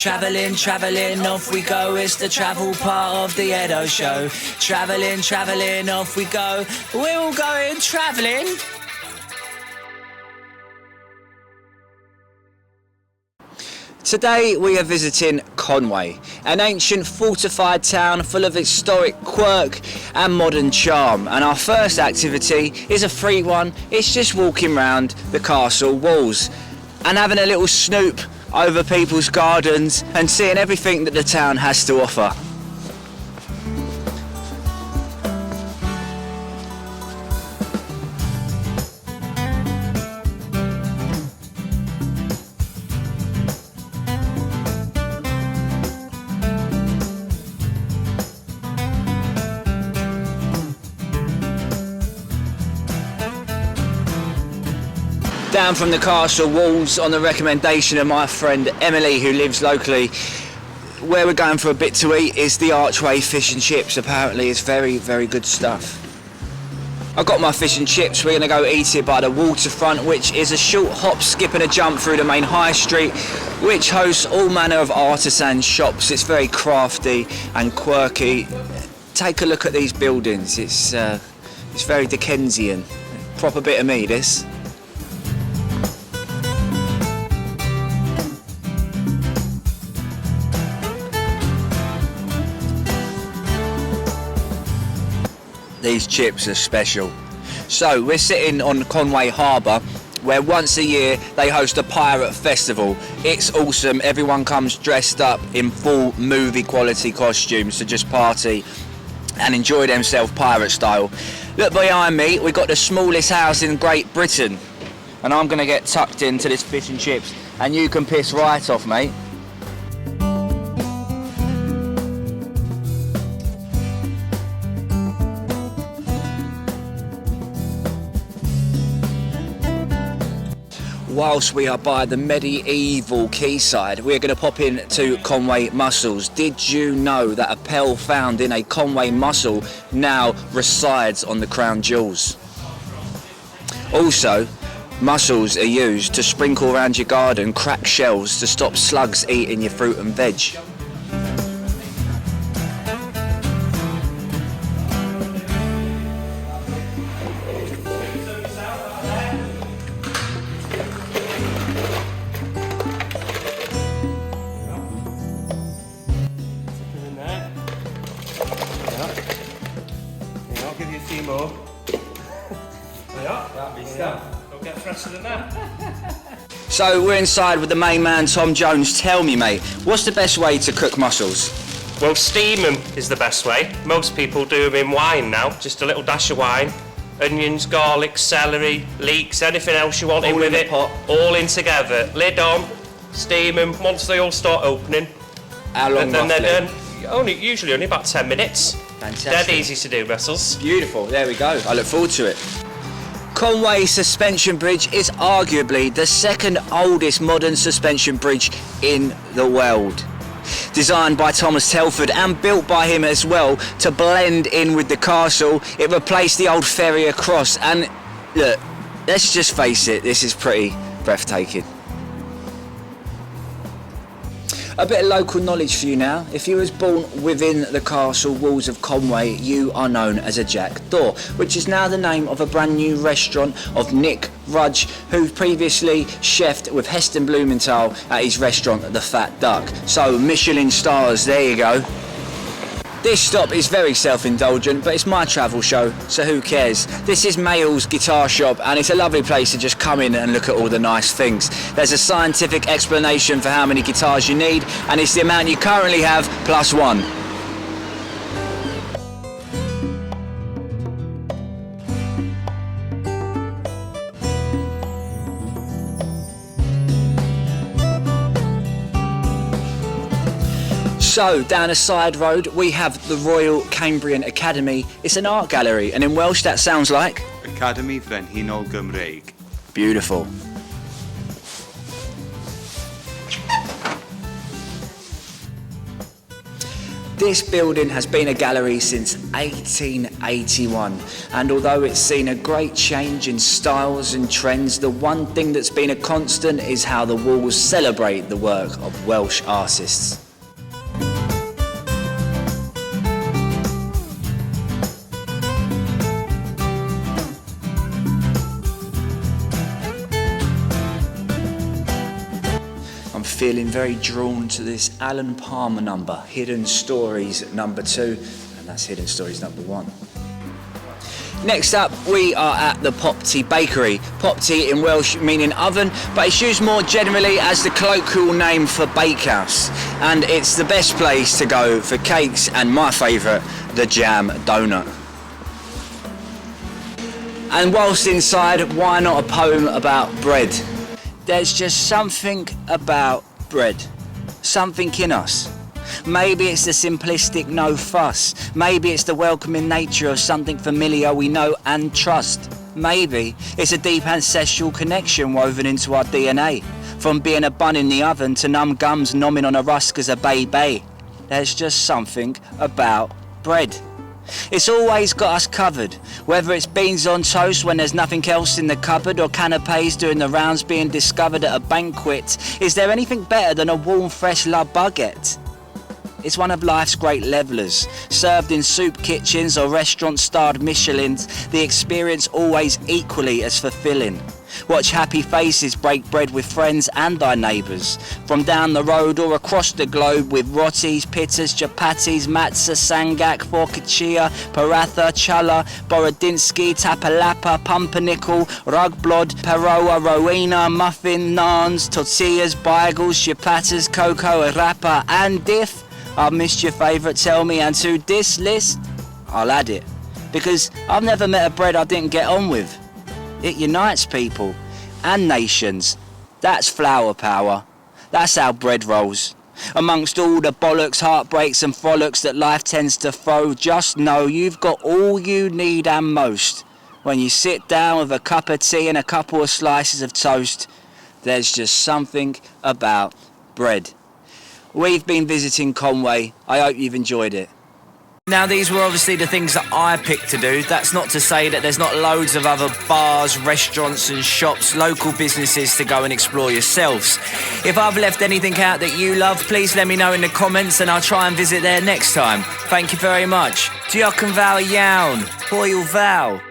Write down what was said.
Travelling, travelling, off we go, it's the travel part of the Edo show. Travelling, travelling, off we go, we're all going travelling. Today we are visiting Conwy, an ancient fortified town full of historic quirk and modern charm. And our first activity is a free one. It's just walking round the castle walls and having a little snoop over people's gardens and seeing everything that the town has to offer. Down from the castle walls on the recommendation of my friend Emily, who lives locally, where we're going for a bit to eat is the Archway fish and chips. Apparently it's very, very good stuff. I've got my fish and chips. We're going to go eat it by the waterfront, which is a short hop, skip and a jump through the main high street, which hosts all manner of artisan shops. It's very crafty and quirky. Take a look at these buildings. It's very Dickensian. Proper bit of me, this. These chips are special. So we're sitting on Conwy Harbour, where once a year they host a pirate festival. It's awesome. Everyone comes dressed up in full movie quality costumes to just party and enjoy themselves pirate style. Look behind me, we've got the smallest house in Great Britain, and I'm gonna get tucked into this fish and chips and you can piss right off, mate. Whilst we are by the medieval quayside, we're going to pop in to Conwy Mussels. Did you know that a pearl found in a Conwy mussel now resides on the crown jewels? Also, mussels are used to sprinkle around your garden cracked shells to stop slugs eating your fruit and veg. I'll give you a few more. That'll be stuff. Don't get fresher than that. So we're inside with the main man, Tom Jones. Tell me, mate, what's the best way to cook mussels? Well, steam them is the best way. Most people do them in wine now. Just a little dash of wine. Onions, garlic, celery, leeks, anything else you want in with it. Pot. All in together. Lid on, steam them. Once they all start opening. How long then roughly? they're done. Usually only about 10 minutes. Fantastic. Dead easy to do, Mussels. Beautiful, there we go. I look forward to it. Conwy Suspension Bridge is arguably the second oldest modern suspension bridge in the world. Designed by Thomas Telford and built by him as well to blend in with the castle, it replaced the old ferry across. And look, let's just face it, this is pretty breathtaking. A bit of local knowledge for you now. If you was born within the castle walls of Conwy, you are known as a jackdaw, which is now the name of a brand new restaurant of Nick Rudge, who previously chefed with Heston Blumenthal at his restaurant, The Fat Duck. So Michelin stars, there you go. This stop is very self-indulgent, but it's my travel show, so who cares? This is Mayall's Guitar Shop, and it's a lovely place to just come in and look at all the nice things. There's a scientific explanation for how many guitars you need, and it's the amount you currently have plus one. So, down a side road, we have the Royal Cumbrian Academy. It's an art gallery, and in Welsh that sounds like... Academy Frenhinol Gymreig. Beautiful. This building has been a gallery since 1881, and although it's seen a great change in styles and trends, the one thing that's been a constant is how the walls celebrate the work of Welsh artists. I'm feeling very drawn to this Alan Palmer number, Hidden Stories number 2, and that's Hidden Stories number 1. Next up, we are at the Popty Bakery. Popty in Welsh meaning oven, but it's used more generally as the colloquial name for bakehouse. And it's the best place to go for cakes and my favourite, the jam donut. And whilst inside, why not a poem about bread? There's just something about bread, something in us. Maybe it's the simplistic no fuss. Maybe it's the welcoming nature of something familiar we know and trust. Maybe it's a deep ancestral connection woven into our DNA. From being a bun in the oven to numb gums nomming on a rusk as a baby. There's just something about bread. It's always got us covered, whether it's beans on toast when there's nothing else in the cupboard or canapes doing the rounds being discovered at a banquet. Is there anything better than a warm, fresh la baguette? It's one of life's great levellers, served in soup kitchens or restaurant-starred Michelins, the experience always equally as fulfilling. Watch happy faces break bread with friends and thy neighbours, from down the road or across the globe with rotis, pittas, chapatis, matzah, sangak, focaccia, paratha, challah, borodinsky, tapalapa, pumpernickel, rugblod, paroa, rowena, muffin, naans, tortillas, bagels, chapatas, cocoa, rapa, and diff. I've missed your favourite, tell me, and to this list, I'll add it. Because I've never met a bread I didn't get on with. It unites people and nations. That's flour power. That's how bread rolls. Amongst all the bollocks, heartbreaks and frolics that life tends to throw, just know you've got all you need and most. When you sit down with a cup of tea and a couple of slices of toast, there's just something about bread. We've been visiting Conwy. I hope you've enjoyed it. Now, these were obviously the things that I picked to do. That's not to say that there's not loads of other bars, restaurants and shops, local businesses to go and explore yourselves. If I've left anything out that you love, please let me know in the comments and I'll try and visit there next time. Thank you very much. Diolch yn fawr iawn. Hwyl fawr.